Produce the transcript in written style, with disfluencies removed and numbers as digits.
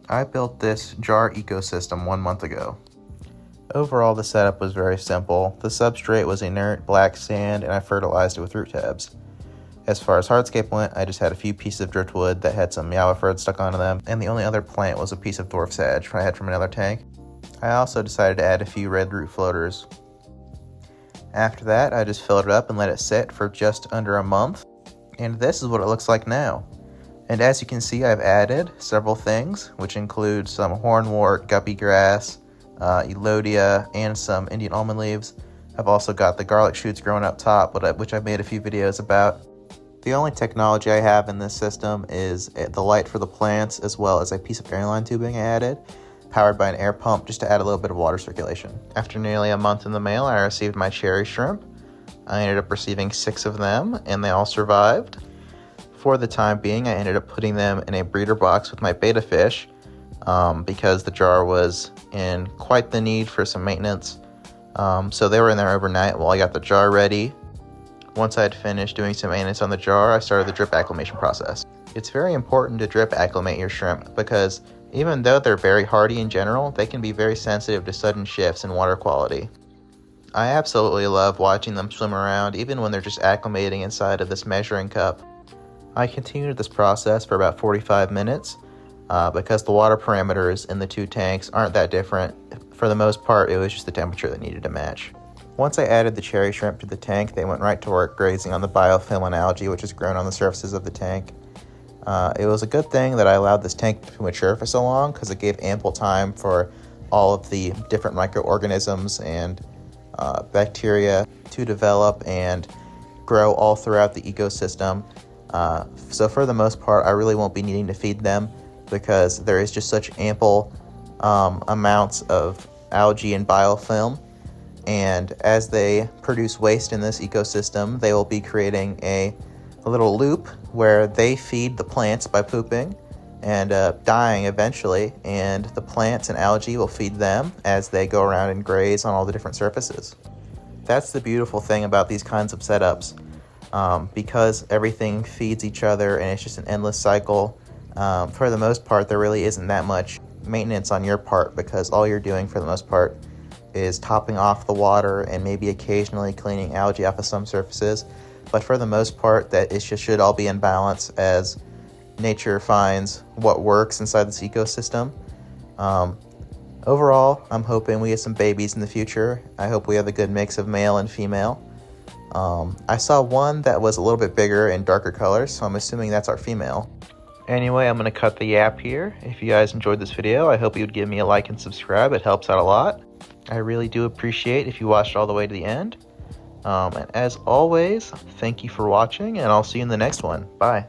I built this jar ecosystem 1 month ago. Overall, the setup was very simple. The substrate was inert black sand, and I fertilized it with root tabs. As far as hardscape went, I just had a few pieces of driftwood that had some Yawaferd stuck onto them, and the only other plant was a piece of dwarf sage I had from another tank. I also decided to add a few red root floaters. After that, I just filled it up and let it sit for just under a month, and this is what it looks like now. And as you can see, I've added several things, which include some hornwort, guppy grass, elodia, and some Indian almond leaves. I've also got the garlic shoots growing up top, which I've made a few videos about. The only technology I have in this system is the light for the plants, as well as a piece of airline tubing I added, powered by an air pump just to add a little bit of water circulation. After nearly a month in the mail, I received my cherry shrimp. I ended up receiving 6 of them, and they all survived. For the time being, I ended up putting them in a breeder box with my betta fish because the jar was in quite the need for some maintenance. So they were in there overnight while I got the jar ready. Once I had finished doing some maintenance on the jar, I started the drip acclimation process. It's very important to drip acclimate your shrimp because even though they're very hardy in general, they can be very sensitive to sudden shifts in water quality. I absolutely love watching them swim around even when they're just acclimating inside of this measuring cup. I continued this process for about 45 minutes because the water parameters in the 2 tanks aren't that different. For the most part, it was just the temperature that needed to match. Once I added the cherry shrimp to the tank, they went right to work grazing on the biofilm and algae which has grown on the surfaces of the tank. It was a good thing that I allowed this tank to mature for so long because it gave ample time for all of the different microorganisms and bacteria to develop and grow all throughout the ecosystem. So for the most part, I really won't be needing to feed them because there is just such ample amounts of algae and biofilm. And as they produce waste in this ecosystem, they will be creating a little loop where they feed the plants by pooping and dying eventually, and the plants and algae will feed them as they go around and graze on all the different surfaces. That's the beautiful thing about these kinds of setups. Because everything feeds each other and it's just an endless cycle, for the most part there really isn't that much maintenance on your part because all you're doing for the most part is topping off the water and maybe occasionally cleaning algae off of some surfaces. But for the most part, that it should all be in balance as nature finds what works inside this ecosystem. Overall, I'm hoping we get some babies in the future. I hope we have a good mix of male and female. I saw one that was a little bit bigger and darker colors, so I'm assuming that's our female. Anyway, I'm going to cut the yap here. If you guys enjoyed this video, I hope you would give me a like and subscribe. It helps out a lot. I really do appreciate if you watched all the way to the end. And as always, thank you for watching, and I'll see you in the next one. Bye.